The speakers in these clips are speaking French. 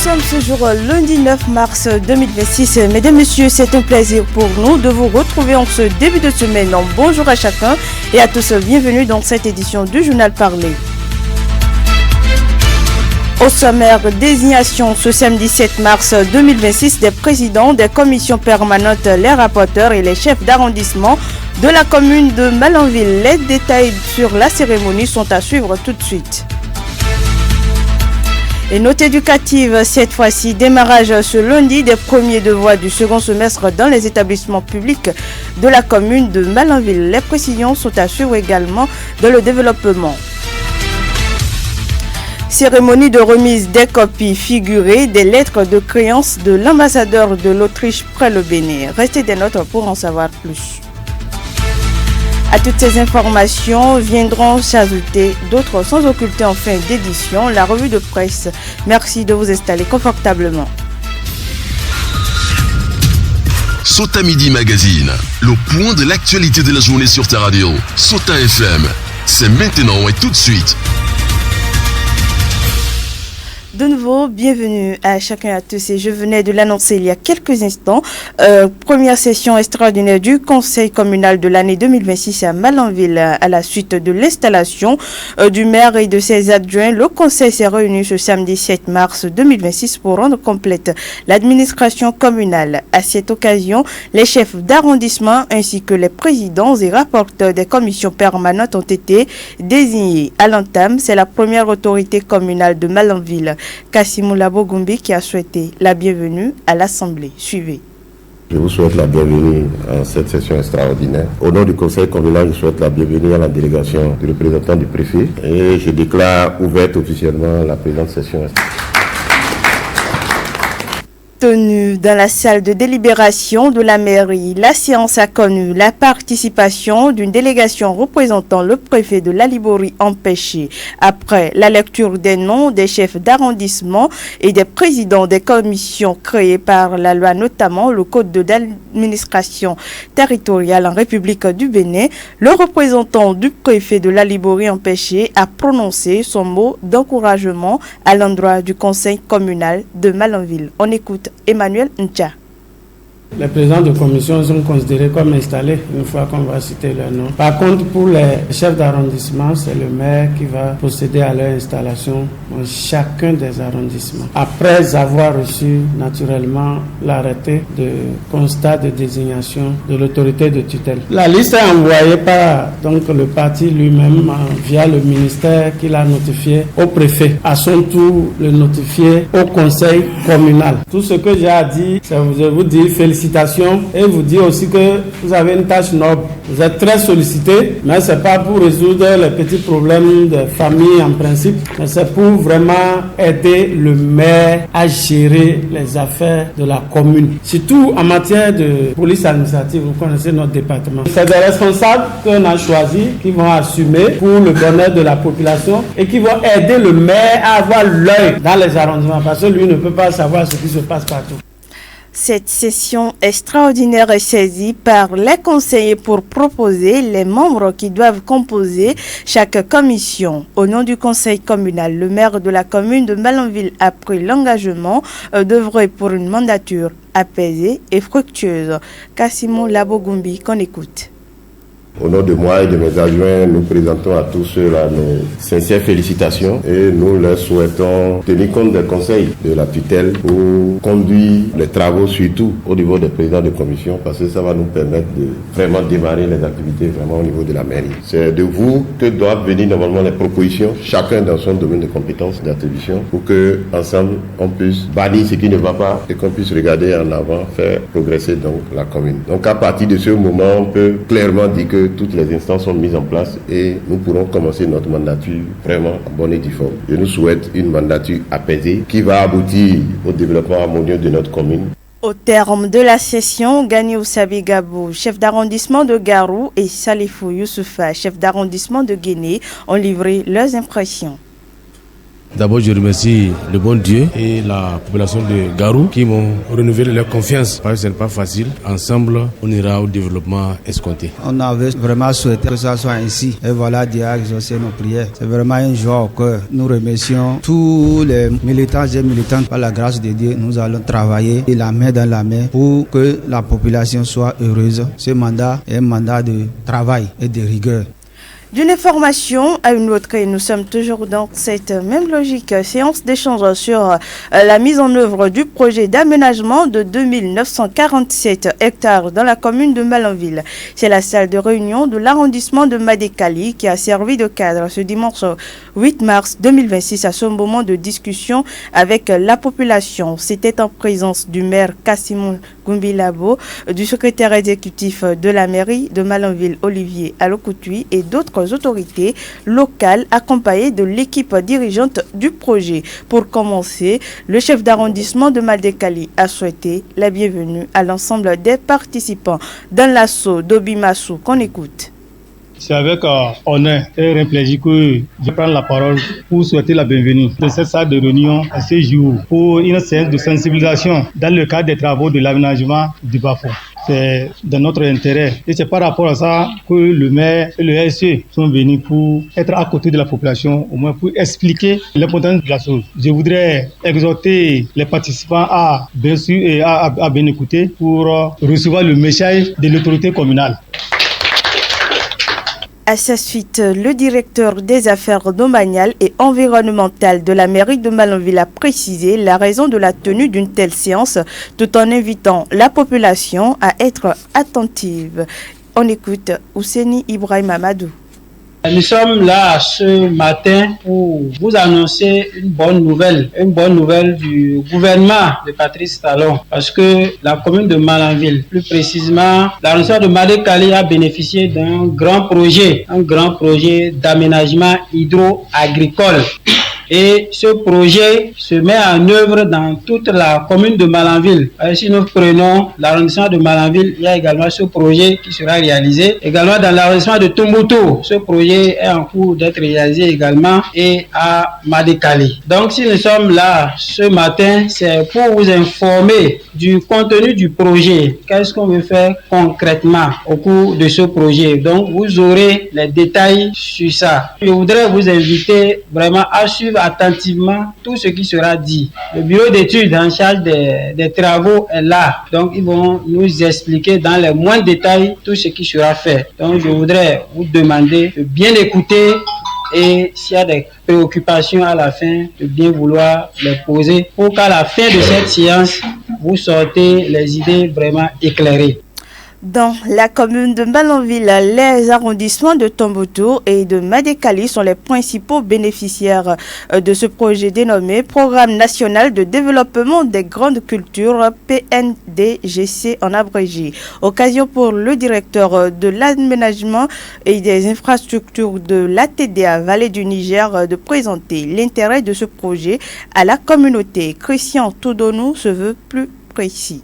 sommes ce jour lundi 9 mars 2026. Mesdames, Messieurs, c'est un plaisir pour nous de vous retrouver en ce début de semaine. Bonjour à chacun et à tous, bienvenue dans cette édition du Journal Parlé. Au sommaire, désignation ce samedi 7 mars 2026 des présidents des commissions permanentes, les rapporteurs et les chefs d'arrondissement de la commune de Malanville. Les détails sur la cérémonie sont à suivre tout de suite. Et note éducative, cette fois-ci, démarrage ce lundi des premiers devoirs du second semestre dans les établissements publics de la commune de Malanville. Les précisions sont à suivre également dans le développement. Cérémonie de remise des copies figurées des lettres de créance de l'ambassadeur de l'Autriche près le Bénin. Restez des notes pour en savoir plus. À toutes ces informations viendront s'ajouter d'autres sans occulter en fin d'édition la revue de presse. Merci de vous installer confortablement. Sota Midi Magazine, le point de l'actualité de la journée sur ta radio. Sota FM, c'est maintenant et tout de suite. De nouveau, bienvenue à chacun et à tous. Et je venais de l'annoncer il y a quelques instants. Première session extraordinaire du Conseil communal de l'année 2026 à Malanville. À la suite de l'installation du maire et de ses adjoints, le Conseil s'est réuni ce samedi 7 mars 2026 pour rendre complète l'administration communale. À cette occasion, les chefs d'arrondissement ainsi que les présidents et rapporteurs des commissions permanentes ont été désignés. À l'entame, c'est la première autorité communale de Malanville, Kassimou Labogumbi, qui a souhaité la bienvenue à l'Assemblée. Suivez. Je vous souhaite la bienvenue à cette session extraordinaire. Au nom du Conseil communal, je souhaite la bienvenue à la délégation du représentant du préfet et je déclare ouverte officiellement la présente session extraordinaire. Tenue dans la salle de délibération de la mairie, la séance a connu la participation d'une délégation représentant le préfet de la Liborie empêché. Après la lecture des noms des chefs d'arrondissement et des présidents des commissions créées par la loi, notamment le code de l'administration territoriale en République du Bénin, le représentant du préfet de la Liborie empêché a prononcé son mot d'encouragement à l'endroit du conseil communal de Malanville. On écoute Emmanuel Ncha. Les présidents de commission sont considérés comme installés une fois qu'on va citer leur nom. Par contre, pour les chefs d'arrondissement, c'est le maire qui va procéder à leur installation dans chacun des arrondissements. Après avoir reçu naturellement l'arrêté de constat de désignation de l'autorité de tutelle. La liste est envoyée par donc, le parti lui-même via le ministère qui l'a notifié au préfet. À son tour, le notifier au conseil communal. Tout ce que j'ai à dire, c'est je vous dis félicitations et vous dire aussi que vous avez une tâche noble. Vous êtes très sollicité, mais ce n'est pas pour résoudre les petits problèmes de famille en principe, mais c'est pour vraiment aider le maire à gérer les affaires de la commune. Surtout en matière de police administrative, vous connaissez notre département. C'est des responsables qu'on a choisis qui vont assumer pour le bonheur de la population et qui vont aider le maire à avoir l'œil dans les arrondissements parce que lui ne peut pas savoir ce qui se passe partout. Cette session extraordinaire est saisie par les conseillers pour proposer les membres qui doivent composer chaque commission. Au nom du conseil communal, le maire de la commune de Malanville a pris l'engagement d'œuvrer pour une mandature apaisée et fructueuse. Kassimou Labogumbi, qu'on écoute. Au nom de moi et de mes adjoints, nous présentons à tous ceux-là nos sincères félicitations et nous leur souhaitons tenir compte des conseils de la tutelle pour conduire les travaux, surtout au niveau des présidents de commission, parce que ça va nous permettre de vraiment démarrer les activités vraiment au niveau de la mairie. C'est de vous que doivent venir normalement les propositions, chacun dans son domaine de compétences d'attribution, pour que ensemble on puisse bannir ce qui ne va pas et qu'on puisse regarder en avant, faire progresser donc la commune. Donc à partir de ce moment, on peut clairement dire que toutes les instances sont mises en place et nous pourrons commencer notre mandature vraiment en bonne et due forme. Je nous souhaite une mandature apaisée qui va aboutir au développement harmonieux de notre commune. Au terme de la session, Ganiou Sabi Gabou, chef d'arrondissement de Garou, et Salifou Youssoufa, chef d'arrondissement de Guinée, ont livré leurs impressions. D'abord, je remercie le bon Dieu et la population de Garou qui m'ont renouvelé leur confiance parce que ce n'est pas facile. Ensemble, on ira au développement escompté. On avait vraiment souhaité que ça soit ainsi. Et voilà, Dieu a exaucé nos prières. C'est vraiment une joie au cœur. Nous remercions tous les militants et militantes. Par la grâce de Dieu, nous allons travailler la main dans la main pour que la population soit heureuse. Ce mandat est un mandat de travail et de rigueur. D'une information à une autre, et nous sommes toujours dans cette même logique. Séance d'échange sur la mise en œuvre du projet d'aménagement de 2947 hectares dans la commune de Malanville. C'est la salle de réunion de l'arrondissement de Madékali qui a servi de cadre ce dimanche 8 mars 2026 à ce moment de discussion avec la population. C'était en présence du maire Kassimou Gumbilabo, du secrétaire exécutif de la mairie de Malanville Olivier Alokoutui et d'autres autorités locales accompagnées de l'équipe dirigeante du projet. Pour commencer, le chef d'arrondissement de Madékali a souhaité la bienvenue à l'ensemble des participants dans l'assaut d'Obimassou qu'on écoute. C'est avec honneur et un plaisir que je prends la parole pour souhaiter la bienvenue de cette salle de réunion à ce jour pour une séance de sensibilisation dans le cadre des travaux de l'aménagement du Bafou. C'est dans notre intérêt et c'est par rapport à ça que le maire et le RSE sont venus pour être à côté de la population, au moins pour expliquer l'importance de la chose. Je voudrais exhorter les participants à bien sûr et à bien écouter pour recevoir le message de l'autorité communale. À sa suite, le directeur des affaires domaniales et environnementales de la mairie de Malanville a précisé la raison de la tenue d'une telle séance tout en invitant la population à être attentive. On écoute Ouseni Ibrahim Amadou. Nous sommes là ce matin pour vous annoncer une bonne nouvelle du gouvernement de Patrice Talon, parce que la commune de Malanville, plus précisément l'arrondissement de Madékali, a bénéficié d'un grand projet d'aménagement hydro-agricole. Et ce projet se met en œuvre dans toute la commune de Malanville. Si nous prenons l'arrondissement de Malanville, il y a également ce projet qui sera réalisé. Également dans l'arrondissement de Tombouctou, ce projet est en cours d'être réalisé également, et à Madékali. Donc si nous sommes là ce matin, c'est pour vous informer du contenu du projet. Qu'est-ce qu'on veut faire concrètement au cours de ce projet. Donc vous aurez les détails sur ça. Je voudrais vous inviter vraiment à suivre attentivement tout ce qui sera dit. Le bureau d'études en charge des travaux est là. Donc, ils vont nous expliquer dans les moindres détails tout ce qui sera fait. Donc, je voudrais vous demander de bien écouter et s'il y a des préoccupations à la fin, de bien vouloir les poser pour qu'à la fin de cette séance, vous sortez les idées vraiment éclairées. Dans la commune de Malanville, les arrondissements de Tombouctou et de Madékali sont les principaux bénéficiaires de ce projet dénommé Programme national de développement des grandes cultures, PNDGC en abrégé. Occasion pour le directeur de l'aménagement et des infrastructures de l'ATDA Vallée du Niger de présenter l'intérêt de ce projet à la communauté. Christian Toudonou se veut plus précis.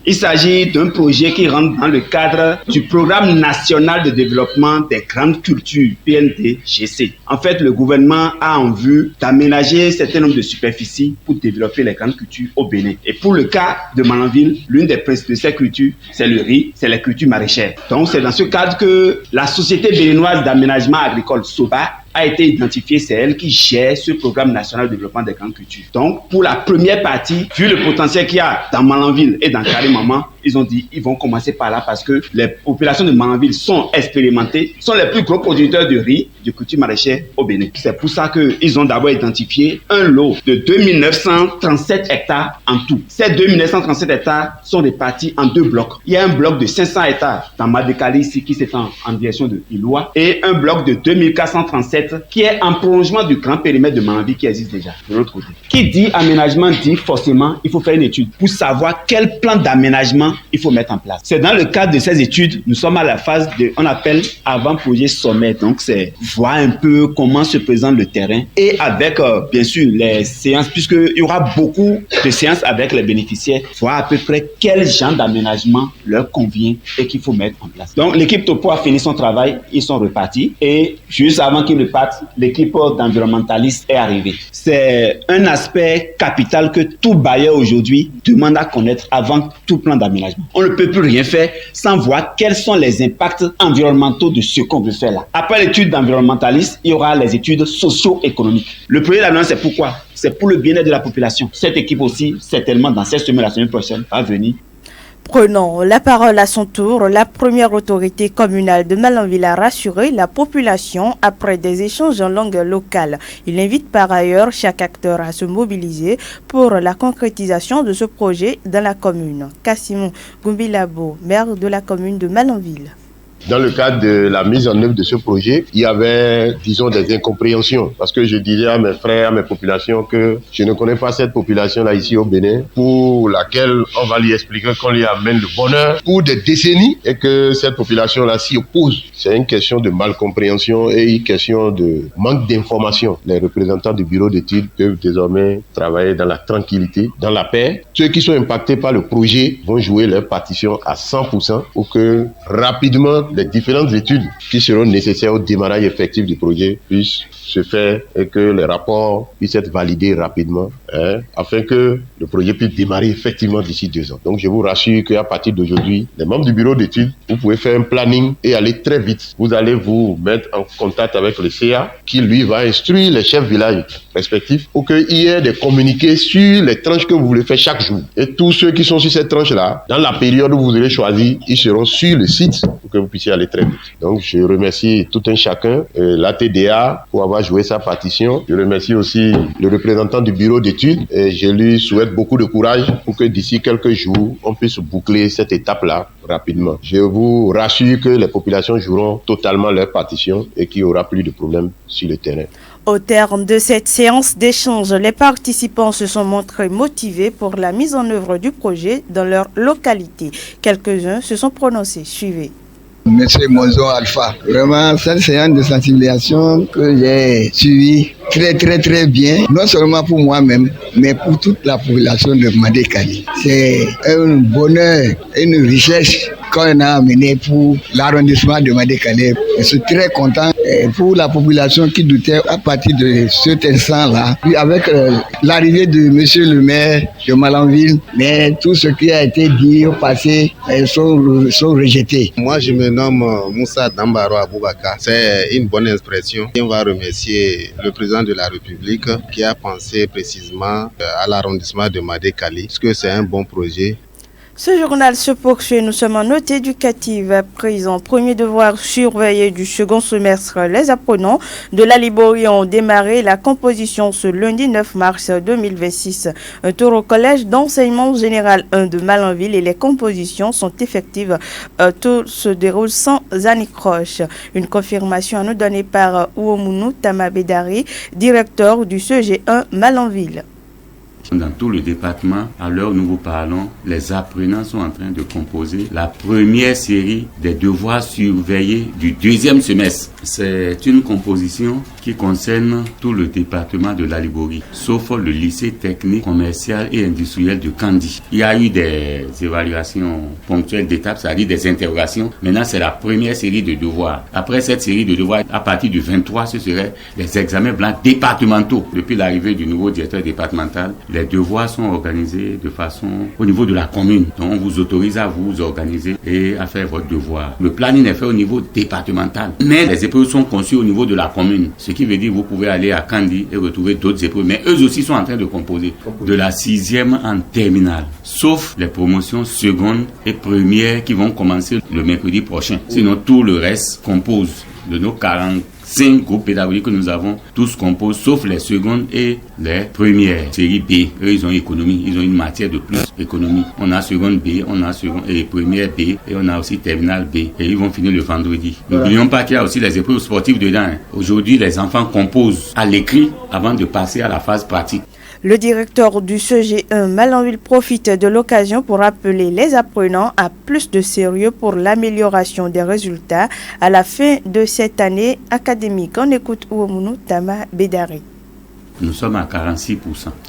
Il s'agit d'un projet qui rentre dans le cadre du Programme national de développement des grandes cultures, PNDGC. En fait, le gouvernement a en vue d'aménager un certain nombre de superficies pour développer les grandes cultures au Bénin. Et pour le cas de Malanville, l'une des principes de ces cultures, c'est le riz, c'est les cultures maraîchères. Donc, c'est dans ce cadre que la Société béninoise d'aménagement agricole, SOBA, a été identifiée, c'est elle qui gère ce programme national de développement des grandes cultures. Donc, pour la première partie, vu le potentiel qu'il y a dans Malanville et dans Carré-Maman, ils ont dit ils vont commencer par là parce que les populations de Malanville sont expérimentées, sont les plus gros producteurs de riz, de culture maraîchère au Bénin. C'est pour ça qu'ils ont d'abord identifié un lot de 2937 hectares en tout. Ces 2937 hectares sont répartis en deux blocs. Il y a un bloc de 500 hectares dans Madékali ici qui s'étend en direction de Iloa et un bloc de 2437 qui est en prolongement du grand périmètre de Malanville qui existe déjà de l'autre côté. Qui dit aménagement dit forcément il faut faire une étude pour savoir quel plan d'aménagement comment il faut mettre en place. C'est dans le cadre de ces études, nous sommes à la phase on appelle avant-projet sommet. Donc, c'est voir un peu comment se présente le terrain et avec, bien sûr, les séances, puisqu'il y aura beaucoup de séances avec les bénéficiaires, voir à peu près quel genre d'aménagement leur convient et qu'il faut mettre en place. Donc, l'équipe Topo a fini son travail, ils sont repartis et juste avant qu'ils repartent, l'équipe d'environnementalistes est arrivée. C'est un aspect capital que tout bailleur aujourd'hui demande à connaître avant tout plan d'aménagement. On ne peut plus rien faire sans voir quels sont les impacts environnementaux de ce qu'on veut faire là. Après l'étude d'environnementaliste, il y aura les études socio-économiques. Le projet d'aménagement, c'est pourquoi? C'est pour le bien-être de la population. Cette équipe aussi, certainement dans cette semaine, la semaine prochaine, va venir. Prenant la parole à son tour, la première autorité communale de Malanville a rassuré la population après des échanges en langue locale. Il invite par ailleurs chaque acteur à se mobiliser pour la concrétisation de ce projet dans la commune. Kassimou Gumbilabo, maire de la commune de Malanville. Dans le cadre de la mise en œuvre de ce projet, il y avait, disons, des incompréhensions. Parce que je disais à mes frères, à mes populations que je ne connais pas cette population-là ici au Bénin, pour laquelle on va lui expliquer qu'on lui amène le bonheur pour des décennies et que cette population-là s'y oppose. C'est une question de malcompréhension et une question de manque d'information. Les représentants du bureau d'études peuvent désormais travailler dans la tranquillité, dans la paix. Ceux qui sont impactés par le projet vont jouer leur partition à 100% pour que rapidement les différentes études qui seront nécessaires au démarrage effectif du projet puissent se faire et que les rapports puissent être validés rapidement, afin que le projet puisse démarrer effectivement d'ici 2 ans. Donc je vous rassure qu'à partir d'aujourd'hui, les membres du bureau d'études, vous pouvez faire un planning et aller très vite. Vous allez vous mettre en contact avec le CA qui lui va instruire les chefs villages respectifs pour qu'il y ait des communiqués sur les tranches que vous voulez faire chaque jour. Et tous ceux qui sont sur cette tranche-là, dans la période où vous allez choisir, ils seront sur le site pour que vous puissiez aller très vite. Donc je remercie tout un chacun, la TDA pour avoir joué sa partition. Je remercie aussi le représentant du bureau d'études et je lui souhaite beaucoup de courage pour que d'ici quelques jours, on puisse boucler cette étape-là rapidement. Je vous rassure que les populations joueront totalement leur partition et qu'il n'y aura plus de problèmes sur le terrain. Au terme de cette séance d'échange, les participants se sont montrés motivés pour la mise en œuvre du projet dans leur localité. Quelques-uns se sont prononcés. Suivez. Monsieur Monzo Alpha, vraiment cette séance de sensibilisation que j'ai suivie très bien, non seulement pour moi-même, mais pour toute la population de Madékali. C'est un bonheur, une richesse qu'on a amené pour l'arrondissement de Madékali. Je suis très content pour la population qui doutait à partir de cet instant-là. Puis avec l'arrivée de monsieur le maire de Malanville, mais tout ce qui a été dit au passé sont rejetés. Moi, je me nomme Moussa Dambaro Aboubaka. C'est une bonne expression. On va remercier le président de la République qui a pensé précisément à l'arrondissement de Madékali, parce que c'est un bon projet. Ce journal se poursuit. Nous sommes en note éducative à présent. Premier devoir surveillé du second semestre. Les apprenants de la Liborie ont démarré la composition ce lundi 9 mars 2026. Un tour au collège d'enseignement général 1 de Malanville et les compositions sont effectives. Tout se déroule sans anicroche. Une confirmation à nous donner par Ouomounou Tamabedari, directeur du CG1 Malanville. Dans tout le département, à l'heure où nous vous parlons, les apprenants sont en train de composer la première série des devoirs surveillés du deuxième semestre. C'est une composition qui concerne tout le département de la Liborie, sauf le lycée technique, commercial et industriel de Kandi. Il y a eu des évaluations ponctuelles d'étapes, c'est-à-dire des interrogations. Maintenant, c'est la première série de devoirs. Après cette série de devoirs, à partir du 23, ce seraient les examens blancs départementaux. Depuis l'arrivée du nouveau directeur départemental, les devoirs sont organisés de façon au niveau de la commune. Donc, on vous autorise à vous organiser et à faire votre devoir. Le planning est fait au niveau départemental, mais les épreuves sont conçues au niveau de la commune. Ce qui veut dire que vous pouvez aller à Kandi et retrouver d'autres épreuves. Mais eux aussi sont en train de composer de la 6e en terminale. Sauf les promotions secondes et premières qui vont commencer le mercredi prochain. Sinon, tout le reste compose de nos 45 groupes pédagogiques que nous avons, tous composent, sauf les secondes et les premières. Série B, eux, ils ont économie, ils ont une matière de plus, économie. On a seconde B, on a seconde et première B, et on a aussi terminale B. Et ils vont finir le vendredi. N'oublions pas qu'il y a aussi les épreuves sportives dedans. Aujourd'hui, les enfants composent à l'écrit avant de passer à la phase pratique. Le directeur du CG1 Malanville profite de l'occasion pour appeler les apprenants à plus de sérieux pour l'amélioration des résultats à la fin de cette année académique. On écoute Ouamounou Tama Bédari. Nous sommes à 46%,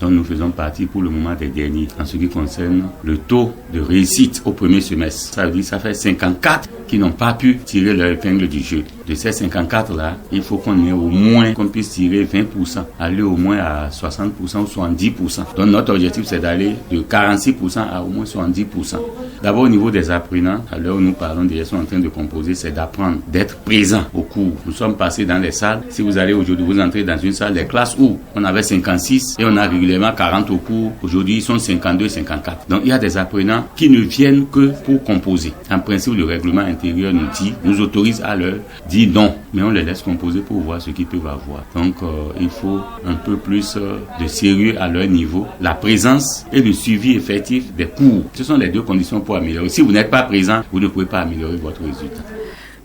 donc nous faisons partie pour le moment des derniers en ce qui concerne le taux de réussite au premier semestre. Ça veut dire que ça fait 54 qui n'ont pas pu tirer leur épingle du jeu. De ces 54-là, il faut qu'on ait au moins, qu'on puisse tirer 20%, aller au moins à 60% ou 70%. Donc notre objectif, c'est d'aller de 46% à au moins 70%. D'abord au niveau des apprenants, à l'heure où nous parlons, déjà sont en train de composer, c'est d'apprendre, d'être présent au cours. Nous sommes passés dans les salles. Si vous allez aujourd'hui, vous entrez dans une salle des classes où on avait 56 et on a régulièrement 40 au cours. Aujourd'hui, ils sont 52, 54. Donc il y a des apprenants qui ne viennent que pour composer. En principe, le règlement intérieur nous autorise à leur dire non, mais on les laisse composer pour voir ce qu'ils peuvent avoir. Donc il faut un peu plus de sérieux à leur niveau, la présence et le suivi effectif des cours. Ce sont les deux conditions pour améliorer. Si vous n'êtes pas présent, vous ne pouvez pas améliorer votre résultat.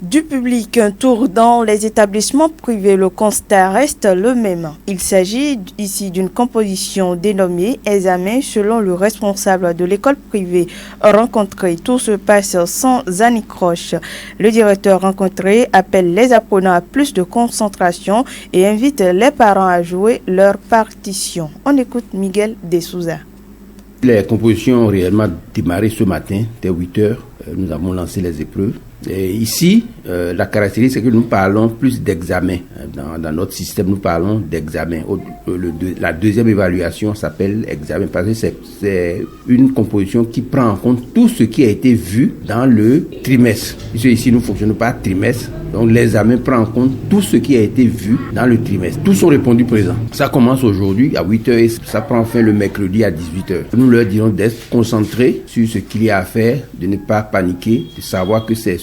Du public, un tour dans les établissements privés, le constat reste le même. Il s'agit ici d'une composition dénommée examen selon le responsable de l'école privée rencontrée. Tout se passe sans anicroche. Le directeur rencontré appelle les apprenants à plus de concentration et invite les parents à jouer leur partition. On écoute Miguel De Souza. Les compositions ont réellement démarré ce matin, dès 8h. Nous avons lancé les épreuves. Et ici, la caractéristique, c'est que nous parlons plus d'examen. Dans notre système, nous parlons d'examen. La deuxième évaluation s'appelle examen parce que c'est une composition qui prend en compte tout ce qui a été vu dans le trimestre. Ici, nous ne fonctionnons pas trimestre. Donc, l'examen prend en compte tout ce qui a été vu dans le trimestre. Tous sont répondus présents. Ça commence aujourd'hui à 8h et ça prend fin le mercredi à 18h. Nous leur dirons d'être concentrés sur ce qu'il y a à faire, de ne pas paniquer, de savoir que c'est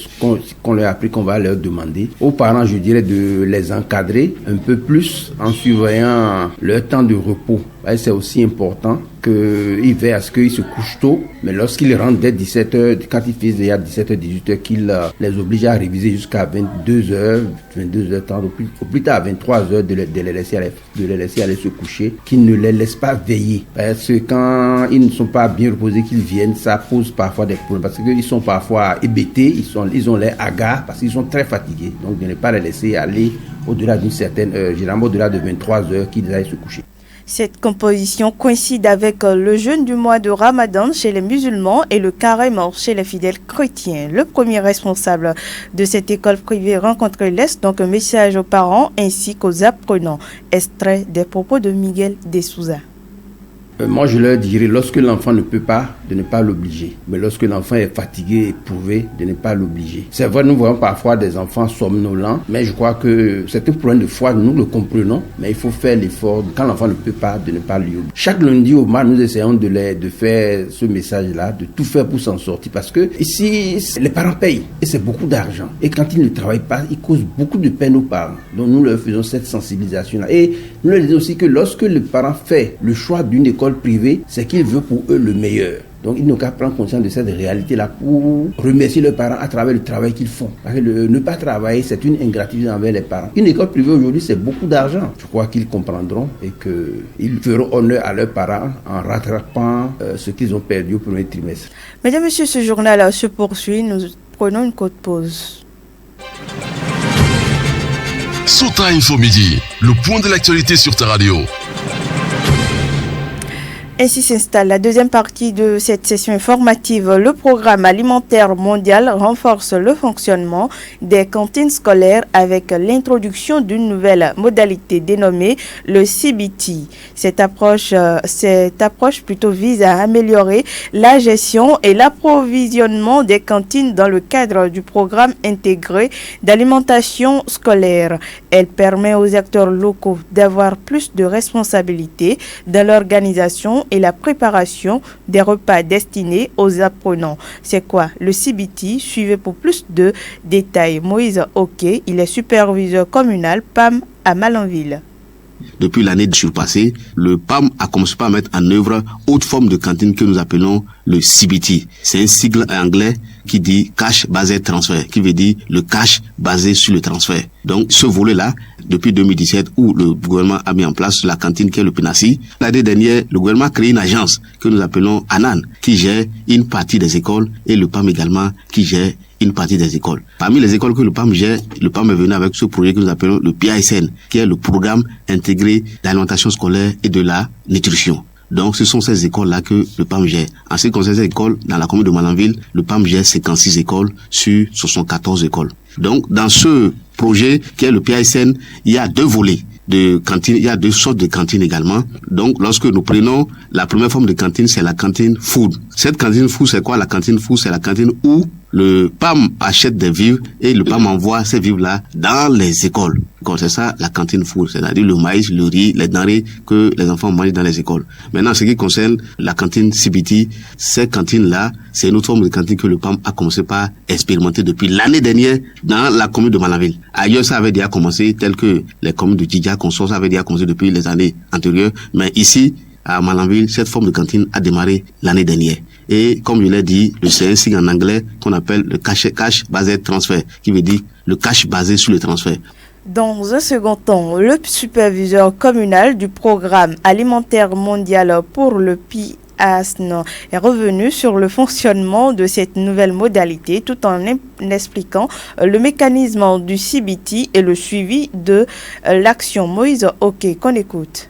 qu'on leur a appris qu'on va leur demander. Aux parents, je dirais de les encadrer un peu plus en surveillant leur temps de repos. C'est aussi important qu'ils veillent à ce qu'ils se couchent tôt, mais lorsqu'ils rentrent dès 17h, quand ils finissent déjà 17h, 18h, qu'ils les obligent à réviser jusqu'à 22h, 22h30, au plus tard à 23h, de les laisser aller se coucher, qu'ils ne les laissent pas veiller. Parce que quand ils ne sont pas bien reposés, qu'ils viennent, ça pose parfois des problèmes, parce qu'ils sont parfois hébétés, ils ont l'air hagards, parce qu'ils sont très fatigués. Donc de ne pas les laisser aller au-delà d'une certaine heure, généralement au-delà de 23h, qu'ils aillent se coucher. Cette composition coïncide avec le jeûne du mois de Ramadan chez les musulmans et le carême chez les fidèles chrétiens. Le premier responsable de cette école privée rencontrée laisse donc un message aux parents ainsi qu'aux apprenants. Extrait des propos de Miguel De Souza. Moi, je leur dirais, lorsque l'enfant ne peut pas, de ne pas l'obliger. Mais lorsque l'enfant est fatigué, éprouvé, de ne pas l'obliger. C'est vrai, nous voyons parfois des enfants somnolents, mais je crois que c'est un problème de foi, nous le comprenons, mais il faut faire l'effort, quand l'enfant ne peut pas, de ne pas lui obliger. Chaque lundi au mois, nous essayons de faire ce message-là, de tout faire pour s'en sortir, parce que ici, les parents payent, et c'est beaucoup d'argent. Et quand ils ne travaillent pas, ils causent beaucoup de peine aux parents. Donc nous leur faisons cette sensibilisation-là. Et nous leur disons aussi que lorsque le parent fait le choix d'une école privée, c'est qu'il veut pour eux le meilleur. Donc ils n'ont qu'à prendre conscience de cette réalité-là pour remercier leurs parents à travers le travail qu'ils font. Parce que ne pas travailler, c'est une ingratitude envers les parents. Une école privée aujourd'hui, c'est beaucoup d'argent. Je crois qu'ils comprendront et qu'ils feront honneur à leurs parents en rattrapant ce qu'ils ont perdu au premier trimestre. Mesdames et messieurs, ce journal se poursuit. Nous prenons une courte pause. Sota Info Midi, le point de l'actualité sur ta radio. Ainsi s'installe la deuxième partie de cette session informative. Le programme alimentaire mondial renforce le fonctionnement des cantines scolaires avec l'introduction d'une nouvelle modalité dénommée le CBT. Cette approche plutôt vise à améliorer la gestion et l'approvisionnement des cantines dans le cadre du programme intégré d'alimentation scolaire. Elle permet aux acteurs locaux d'avoir plus de responsabilités dans l'organisation et la préparation des repas destinés aux apprenants. C'est quoi le CBT? Suivez pour plus de détails Moïse Oké, il est superviseur communal PAM à Malanville. depuis l'année surpassée, le PAM a commencé par mettre en œuvre autre forme de cantine que nous appelons le CBT. C'est un sigle anglais qui dit Cash Based Transfer, qui veut dire le cash basé sur le transfert. Donc ce volet-là, depuis 2017, où le gouvernement a mis en place la cantine qui est le PENACI, l'année dernière, le gouvernement a créé une agence que nous appelons ANAN, qui gère une partie des écoles, et le PAM également, qui gère une partie des écoles. Parmi les écoles que le PAM gère, le PAM est venu avec ce projet que nous appelons le PISN, qui est le programme intégré d'alimentation scolaire et de la nutrition. Donc, ce sont ces écoles-là que le PAM gère. En ce qui concerne ces écoles, dans la commune de Malanville, le PAM gère 56 écoles sur 74 écoles. Donc, dans ce projet qui est le PISN, il y a 2 volets de cantine, il y a 2 sortes de cantines également. Donc, lorsque nous prenons la première forme de cantine, c'est la cantine food. Cette cantine food, c'est quoi la cantine food? C'est la cantine où le PAM achète des vivres et le PAM envoie ces vivres-là dans les écoles. C'est ça la cantine food, c'est-à-dire le maïs, le riz, les denrées que les enfants mangent dans les écoles. Maintenant, ce qui concerne la cantine CBT, ces cantines-là, c'est une autre forme de cantine que le PAM a commencé par expérimenter depuis l'année dernière dans la commune de Malanville. Ailleurs, ça avait déjà commencé, tel que les communes de Djidja, Consort, ça avait déjà commencé depuis les années antérieures. Mais ici, à Malanville, cette forme de cantine a démarré l'année dernière. Et comme je l'ai dit, c'est un signe en anglais qu'on appelle le cash based transfer, qui veut dire le cash basé sur le transfert. Dans un second temps, le superviseur communal du programme alimentaire mondial pour le PIASN est revenu sur le fonctionnement de cette nouvelle modalité tout en expliquant le mécanisme du CBT et le suivi de l'action Moïse Oké qu'on écoute.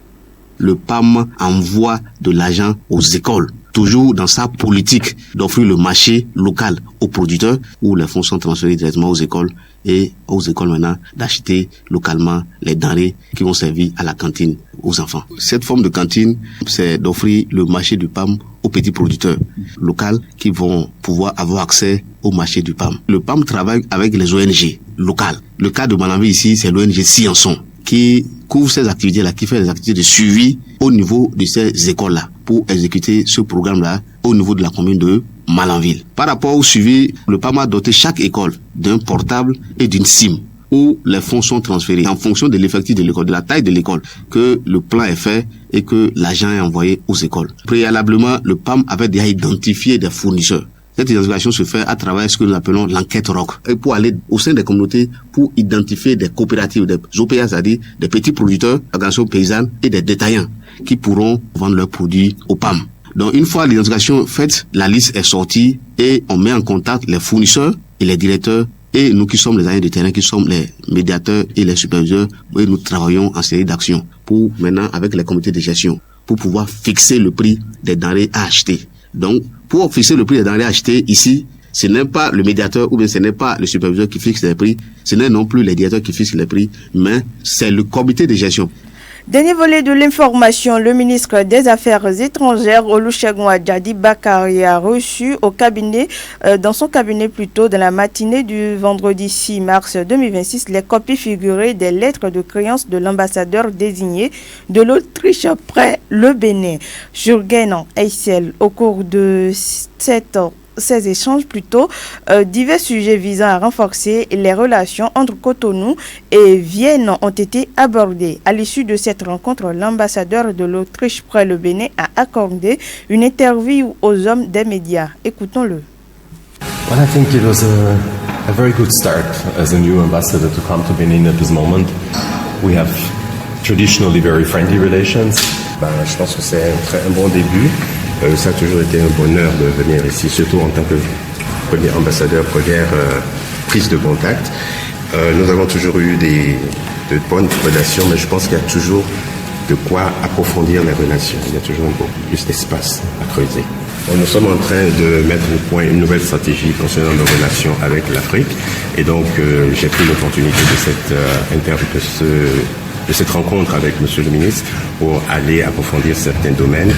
Le PAM envoie de l'argent aux écoles, toujours dans sa politique d'offrir le marché local aux producteurs, où les fonds sont transférés directement aux écoles et aux écoles maintenant d'acheter localement les denrées qui vont servir à la cantine aux enfants. Cette forme de cantine, c'est d'offrir le marché du PAM aux petits producteurs locaux qui vont pouvoir avoir accès au marché du PAM. Le PAM travaille avec les ONG locales. Le cas de Malanville ici, c'est l'ONG Sciençon qui couvre ces activités-là, qui fait des activités de suivi au niveau de ces écoles-là pour exécuter ce programme-là au niveau de la commune de Malanville. Par rapport au suivi, le PAM a doté chaque école d'un portable et d'une SIM où les fonds sont transférés en fonction de l'effectif de l'école, de la taille de l'école, que le plan est fait et que l'argent est envoyé aux écoles. Préalablement, le PAM avait déjà identifié des fournisseurs. Cette identification se fait à travers ce que nous appelons l'enquête ROC. Et pour aller au sein des communautés, pour identifier des coopératives, des OPA, c'est-à-dire des petits producteurs, organisations paysannes et des détaillants qui pourront vendre leurs produits au PAM. Donc une fois l'identification faite, la liste est sortie et on met en contact les fournisseurs et les directeurs et nous qui sommes les agents de terrain, qui sommes les médiateurs et les superviseurs, et nous travaillons en série d'actions pour maintenant avec les comités de gestion pour pouvoir fixer le prix des denrées à acheter. Donc, pour fixer le prix des denrées achetées ici, ce n'est pas le médiateur ou bien ce n'est pas le superviseur qui fixe les prix, ce n'est non plus les directeurs qui fixent les prix, mais c'est le comité de gestion. Dernier volet de l'information, le ministre des Affaires étrangères, Olusegun Adjadi Bakari, a reçu au cabinet, dans son cabinet plutôt, dans la matinée du vendredi 6 mars 2026, les copies figurées des lettres de créance de l'ambassadeur désigné de l'Autriche près le Bénin, Jürgen Eissel. Au cours de ces échanges divers sujets visant à renforcer les relations entre Cotonou et Vienne ont été abordés. À l'issue de cette rencontre, l'ambassadeur de l'Autriche près le Bénin a accordé une interview aux hommes des médias. Écoutons-le. Well, I think it was a very good start as a new ambassador to come to Benin at this moment. We have traditionally very friendly relations. Je pense que c'est un bon début. Ça a toujours été un bonheur de venir ici, surtout en tant que premier ambassadeur, première prise de contact. Nous avons toujours eu de bonnes relations, mais je pense qu'il y a toujours de quoi approfondir les relations. Il y a toujours un peu plus d'espace à creuser. Nous sommes en train de mettre au point une nouvelle stratégie concernant nos relations avec l'Afrique. Et donc, j'ai pris l'opportunité de cette rencontre avec Monsieur le ministre pour aller approfondir certains domaines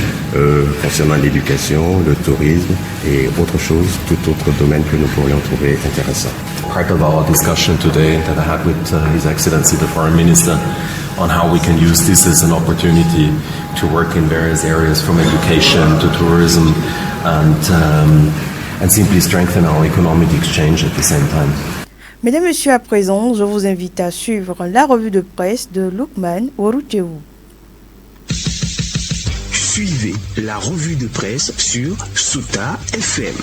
concernant l'éducation, le tourisme et autre chose, tout autre domaine que nous pourrions trouver intéressant. Part of our discussion today that I had with His Excellency the Foreign Minister on how we can use this as an opportunity to work in various areas from education to tourism and simply strengthen our economic exchange at the same time. Mesdames et messieurs, à présent, je vous invite à suivre la revue de presse de Lukman Warutewu. Suivez la revue de presse sur Sota FM.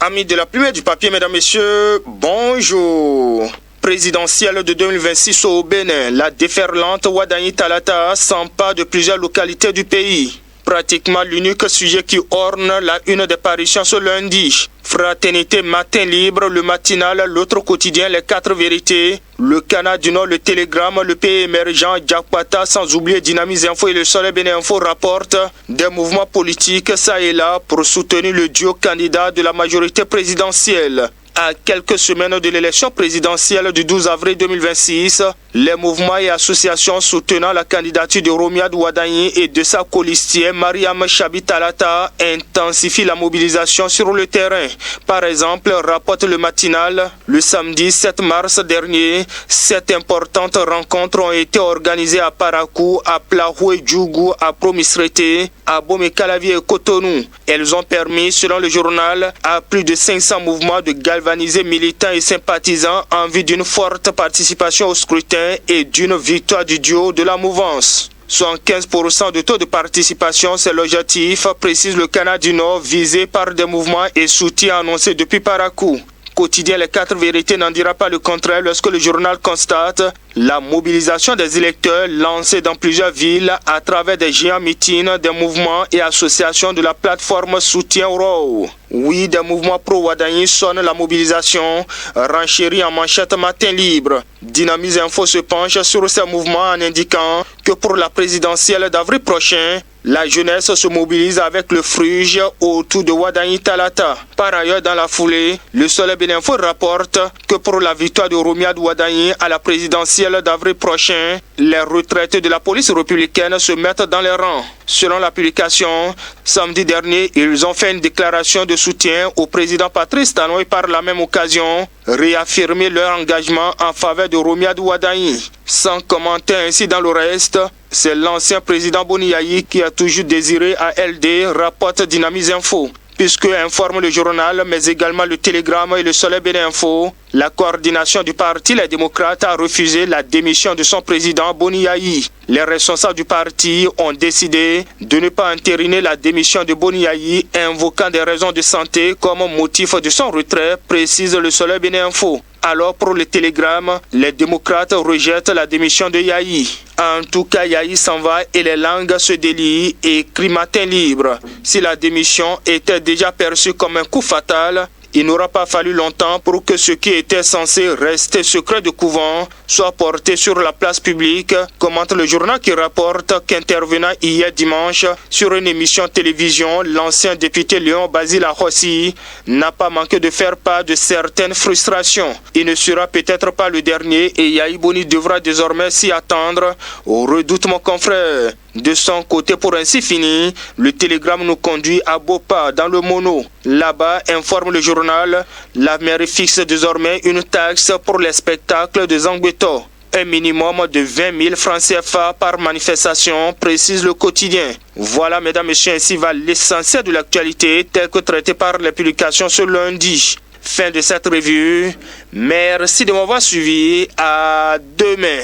Amis de la plume et du papier, mesdames, messieurs, bonjour. Présidentielle de 2026 au Bénin, la déferlante Wadagne Talata s'empare de plusieurs localités du pays. Pratiquement l'unique sujet qui orne la une des parutions ce lundi. Fraternité Matin Libre, le matinal, l'autre quotidien, les 4 vérités, le Canard du Nord, le Télégramme, le pays émergent, Diakpata, sans oublier Dynamise Info et le Soleil Bénin Info rapportent des mouvements politiques ça et là pour soutenir le duo candidat de la majorité présidentielle. À quelques semaines de l'élection présidentielle du 12 avril 2026, les mouvements et associations soutenant la candidature de Romiad Wadagne et de sa colistière Mariam Chabi Talata intensifient la mobilisation sur le terrain. Par exemple, rapporte le matinal, le samedi 7 mars dernier, 7 importantes rencontres ont été organisées à Parakou, à Plahou et Djougou, à Promisrete, à Bomé-Calavier et Cotonou. Elles ont permis, selon le journal, à plus de 500 mouvements de galvaniser militants et sympathisants en vue d'une forte participation au scrutin et d'une victoire du duo de la mouvance. 75% de taux de participation, c'est l'objectif, précise le Canada du Nord, visé par des mouvements et soutiens annoncés depuis Parakou. Quotidien Les 4 vérités n'en dira pas le contraire lorsque le journal constate la mobilisation des électeurs lancée dans plusieurs villes à travers des géants meetings, des mouvements et associations de la plateforme Soutien Row. Oui, des mouvements pro-Wadagne sonnent la mobilisation, renchérit en manchette Matin Libre. Dynamise Info se penche sur ces mouvements en indiquant que pour la présidentielle d'avril prochain, la jeunesse se mobilise avec le fruge autour de Wadagne Talata. Par ailleurs, dans la foulée, le Soleil Bénin Info rapporte que pour la victoire de Romiad Wadagne à la présidentielle d'avril prochain, les retraités de la police républicaine se mettent dans les rangs. Selon la publication, samedi dernier, ils ont fait une déclaration de soutien au président Patrice Talon et par la même occasion, réaffirmer leur engagement en faveur de Romiad Wadagne. Sans commenter ainsi dans le reste, c'est l'ancien président Boni Yayi qui a toujours désiré ALD, rapporte Dynamise Info. Puisque informe le journal, mais également le Télégramme et le Soleil Bénin Info, la coordination du parti Les Démocrates a refusé la démission de son président Boni Yayi. Les responsables du parti ont décidé de ne pas entériner la démission de Boni Yayi, invoquant des raisons de santé comme motif de son retrait, précise le Soleil Bénin Info. Alors pour le Télégramme, les démocrates rejettent la démission de Yayi. En tout cas, Yayi s'en va et les langues se délient, écrit Matin Libre. Si la démission était déjà perçue comme un coup fatal, il n'aura pas fallu longtemps pour que ce qui était censé rester secret de couvent soit porté sur la place publique, commente le journal qui rapporte qu'intervenant hier dimanche sur une émission télévision, l'ancien député Léon Basile Ahossi n'a pas manqué de faire part de certaines frustrations. Il ne sera peut-être pas le dernier et Yayi Boni devra désormais s'y attendre au redoute mon confrère. De son côté, pour ainsi finir, le Télégramme nous conduit à Bopa, dans le Mono. Là-bas, informe le journal, la mairie fixe désormais une taxe pour les spectacles de Zangbeto. Un minimum de 20 000 francs CFA par manifestation, précise le quotidien. Voilà, mesdames et messieurs, ainsi va l'essentiel de l'actualité, tel que traité par les publications ce lundi. Fin de cette revue. Merci de m'avoir suivi. À demain.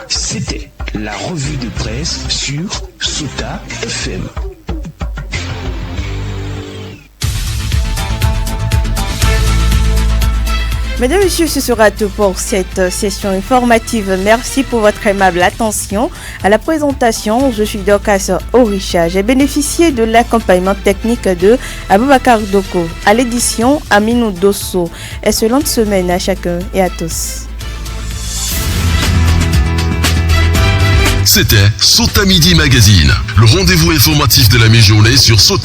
C'était la revue de presse sur Sota FM. Mesdames et messieurs, ce sera tout pour cette session informative. Merci pour votre aimable attention. À la présentation, je suis Dorcas Orisha. J'ai bénéficié de l'accompagnement technique de Aboubakar Doko. À l'édition, Aminou Dosso. Excellente semaine à chacun et à tous. C'était Sota Midi Magazine, le rendez-vous informatif de la mi-journée sur Sota.